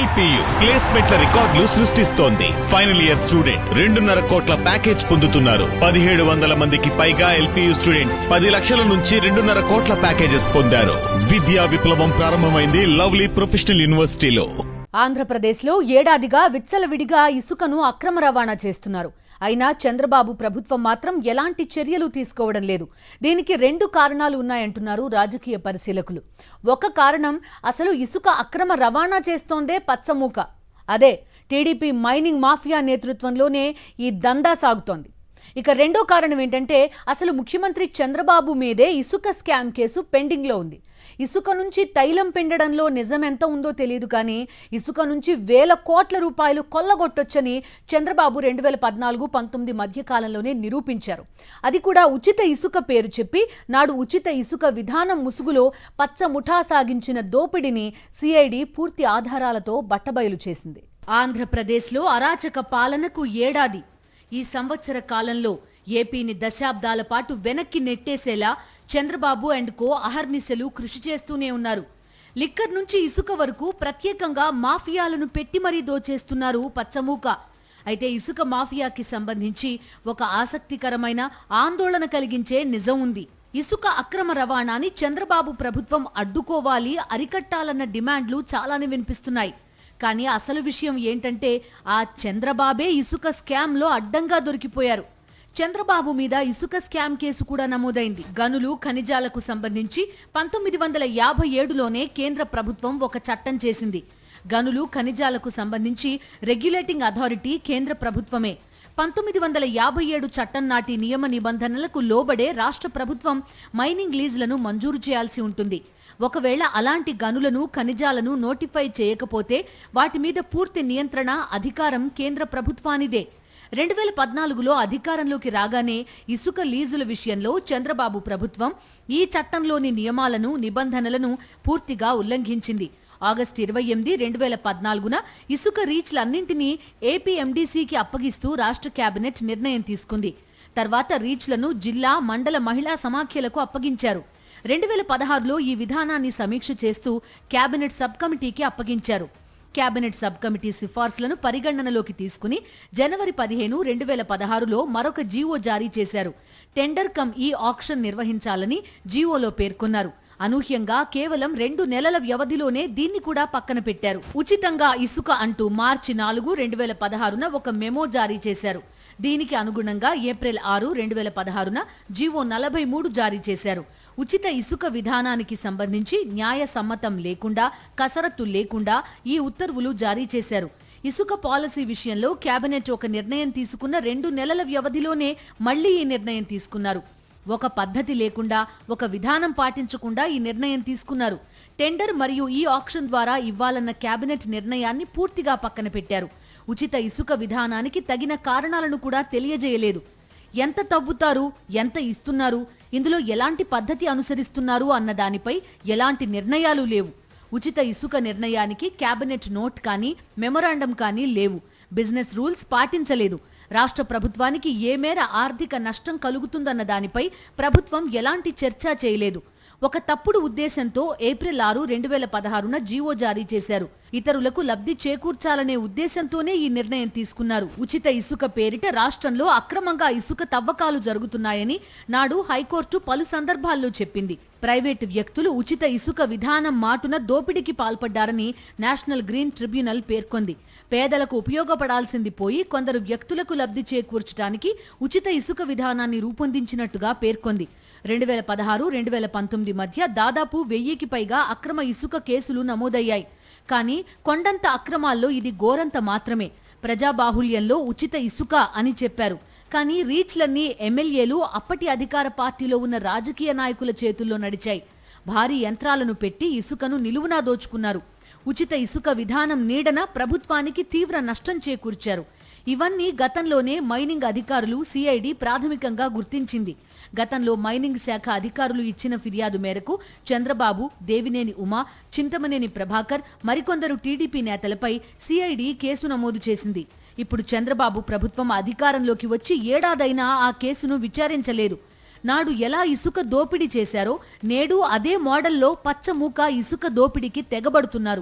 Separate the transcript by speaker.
Speaker 1: LPU ప్లేస్మెంట్ల రికార్డులు సృష్టిస్తోంది. Final year student 2.5 కోట్ల ప్యాకేజ్ పొందుతున్నారు. 1700 మందికి పైగా ఎల్పియు స్టూడెంట్స్ 10 లక్షల నుంచి 2.5 కోట్ల ప్యాకేజెస్ పొందారు. విద్యా విప్లవం ప్రారంభమైంది లవ్లీ ప్రొఫెషనల్ యూనివర్సిటీలో.
Speaker 2: ఆంధ్రప్రదేశ్లో ఏడాదిగా విచ్చలవిడిగా ఇసుకను అక్రమ రవాణా చేస్తున్నారు. అయినా చంద్రబాబు ప్రభుత్వం మాత్రం ఎలాంటి చర్యలు తీసుకోవడం లేదు. దీనికి 2 కారణాలు ఉన్నాయంటున్నారు రాజకీయ పరిశీలకులు. ఒక కారణం, అసలు ఇసుక అక్రమ రవాణా చేస్తోందే పచ్చమూక. అదే టీడీపీ మైనింగ్ మాఫియా నేతృత్వంలోనే ఈ దందా సాగుతోంది. ఇక రెండో కారణం ఏంటంటే, అసలు ముఖ్యమంత్రి చంద్రబాబు మీదే ఇసుక స్కామ్ కేసు పెండింగ్లో ఉంది. ఇసుక నుంచి తైలం పిండడంలో నిజం ఎంత ఉందో తెలియదు, కానీ ఇసుక నుంచి వేల కోట్ల రూపాయలు కొల్లగొట్టొచ్చని చంద్రబాబు 2014-19 మధ్య కాలంలోనే నిరూపించారు. అది కూడా ఉచిత ఇసుక పేరు చెప్పి నాడు ఉచిత ఇసుక విధానం ముసుగులో పచ్చ ముఠా సాగించిన దోపిడీని సిఐడి పూర్తి ఆధారాలతో బట్టబయలు చేసింది. ఆంధ్రప్రదేశ్లో అరాచక పాలనకు ఏడాది. ఈ సంవత్సర కాలంలో ఏపీని దశాబ్దాల పాటు వెనక్కి నెట్టేసేలా చంద్రబాబు అండ్ కో అహర్నిశలు కృషి చేస్తూనే ఉన్నారు. లిక్కర్ నుంచి ఇసుక వరకు ప్రత్యేకంగా మాఫియాలను పెట్టి మరీ దోచేస్తున్నారు పచ్చమూక. అయితే ఇసుక మాఫియాకి సంబంధించి ఒక ఆసక్తికరమైన ఆందోళన కలిగించే నిజం ఉంది. ఇసుక అక్రమ రవాణాని చంద్రబాబు ప్రభుత్వం అడ్డుకోవాలి, అరికట్టాలన్న డిమాండ్లు చాలానే వినిపిస్తున్నాయి. కానీ అసలు విషయం ఏంటంటే, ఆ చంద్రబాబే ఇసుక స్కామ్లో అడ్డంగా దొరికిపోయారు. చంద్రబాబు మీద ఇసుక స్కామ్ కేసు కూడా నమోదైంది. గనులు ఖనిజాలకు సంబంధించి 1957లోనే కేంద్ర ప్రభుత్వం ఒక చట్టం చేసింది. గనులు ఖనిజాలకు సంబంధించి రెగ్యులేటింగ్ అథారిటీ కేంద్ర ప్రభుత్వమే. 1957 చట్టం నాటి నియమ నిబంధనలకు లోబడే రాష్ట్ర ప్రభుత్వం మైనింగ్ లీజులను మంజూరు చేయాల్సి ఉంటుంది. ఒకవేళ అలాంటి గనులను ఖనిజాలను నోటిఫై చేయకపోతే వాటి మీద పూర్తి నియంత్రణ అధికారం కేంద్ర ప్రభుత్వానిదే. 2014లో అధికారంలోకి రాగానే ఇసుక లీజుల విషయంలో చంద్రబాబు ప్రభుత్వం ఈ చట్టంలోని నియమాలను నిబంధనలను పూర్తిగా ఉల్లంఘించింది. ఆగస్టు 28, 2014న ఇసుక రీచ్లన్నింటినీ ఏపీఎండీసీకి అప్పగిస్తూ రాష్ట్ర కేబినెట్ నిర్ణయం తీసుకుంది. తర్వాత రీచ్లను జిల్లా, మండల మహిళా సమాఖ్యలకు అప్పగించారు. 2016లో ఈ విధానాన్ని సమీక్ష చేస్తూ కేబినెట్ సబ్ కమిటీకి అప్పగించారు. కేబినెట్ సబ్ కమిటీ సిఫార్సులను పరిగణనలోకి తీసుకుని జనవరి 15, 2016లో మరొక జీవో జారీ చేశారు. టెండర్ కమ్ ఈ ఆక్షన్ నిర్వహించాలని జీవోలో పేర్కొన్నారు. అనూహ్యంగా కేవలం 2 నెలల వ్యవధిలోనే దీన్ని కూడా పక్కన పెట్టారు. ఉచితంగా ఇసుక అంటూ మార్చి 4, 2016న ఒక మెమో జారీ చేశారు. దీనికి అనుగుణంగా ఏప్రిల్ 6, 2016న జీవో 43 జారీ చేశారు. ఉచిత ఇసుక విధానానికి సంబంధించి న్యాయ సమ్మతం లేకుండా, కసరత్తు లేకుండా ఈ ఉత్తర్వులు జారీ చేశారు. ఇసుక పాలసీ విషయంలో కేబినెట్ ఒక నిర్ణయం తీసుకున్న 2 నెలల వ్యవధిలోనే మళ్లీ ఈ నిర్ణయం తీసుకున్నారు. ఒక పద్ధతి లేకుండా, ఒక విధానం పాటించకుండా ఈ నిర్ణయం తీసుకున్నారు. టెండర్ మరియు ఈ ఆక్షన్ ద్వారా ఇవ్వాలన్న కేబినెట్ నిర్ణయాన్ని పూర్తిగా పక్కన పెట్టారు. ఉచిత ఇసుక విధానానికి తగిన కారణాలను కూడా తెలియజేయలేదు. ఎంత తవ్వుతారు, ఎంత ఇస్తున్నారు, ఇందులో ఎలాంటి పద్ధతి అనుసరిస్తున్నారు అన్న దానిపై ఎలాంటి నిర్ణయాలు లేవు. ఉచిత ఇసుక నిర్ణయానికి కేబినెట్ నోట్ కానీ, మెమొరాండం కానీ లేవు. బిజినెస్ రూల్స్ పాటించలేదు. రాష్ట్ర ప్రభుత్వానికి ఏ మేర ఆర్థిక నష్టం కలుగుతుందన్న దానిపై ప్రభుత్వం ఎలాంటి చర్చ చేయలేదు. ఒక తప్పుడు ఉద్దేశంతో ఏప్రిల్ 6, 2016న జీవో జారీ చేశారు. ఇతరులకు లబ్ధి చేకూర్చాలనే ఉద్దేశంతోనే ఈ నిర్ణయం తీసుకున్నారు. ఉచిత ఇసుక పేరిట రాష్ట్రంలో అక్రమంగా ఇసుక తవ్వకాలు జరుగుతున్నాయని నాడు హైకోర్టు పలు సందర్భాల్లో చెప్పింది. ప్రైవేటు వ్యక్తులు ఉచిత ఇసుక విధానం మాటున దోపిడీకి పాల్పడ్డారని నేషనల్ గ్రీన్ ట్రిబ్యునల్ పేర్కొంది. పేదలకు ఉపయోగపడాల్సింది పోయి కొందరు వ్యక్తులకు లబ్ధి చేకూర్చడానికి ఉచిత ఇసుక విధానాన్ని రూపొందించినట్టుగా పేర్కొంది. 2016, 2019 మధ్య దాదాపు 1000కి పైగా అక్రమ ఇసుక కేసులు నమోదయ్యాయి. కానీ కొండంత అక్రమాల్లో ఇది గోరంత మాత్రమే. ప్రజాబాహుల్యంలో ఉచిత ఇసుక అని చెప్పారు. కానీ రీచ్లన్నీ ఎమ్మెల్యేలు, అప్పటి అధికార పార్టీలో ఉన్న రాజకీయ నాయకుల చేతుల్లో నడిచాయి. భారీ యంత్రాలను పెట్టి ఇసుకను నిలువునా దోచుకున్నారు. ఉచిత ఇసుక విధానం నీడన ప్రభుత్వానికి తీవ్ర నష్టం చేకూర్చారు. ఇవన్నీ గతంలోనే మైనింగ్ అధికారులు, సిఐడి ప్రాథమికంగా గుర్తించింది. గతంలో మైనింగ్ శాఖ అధికారులు ఇచ్చిన ఫిర్యాదు మేరకు చంద్రబాబు, దేవినేని ఉమా, చింతమనేని ప్రభాకర్, మరికొందరు టీడీపీ నేతలపై సిఐడి కేసు నమోదు చేసింది. ఇప్పుడు చంద్రబాబు ప్రభుత్వం అధికారంలోకి వచ్చి ఏడాదైనా ఆ కేసును విచారించలేదు. నాడు ఎలా ఇసుక దోపిడీ చేశారో నేడు అదే మోడల్లో పచ్చమూక ఇసుక దోపిడీకి తెగబడుతున్నారు.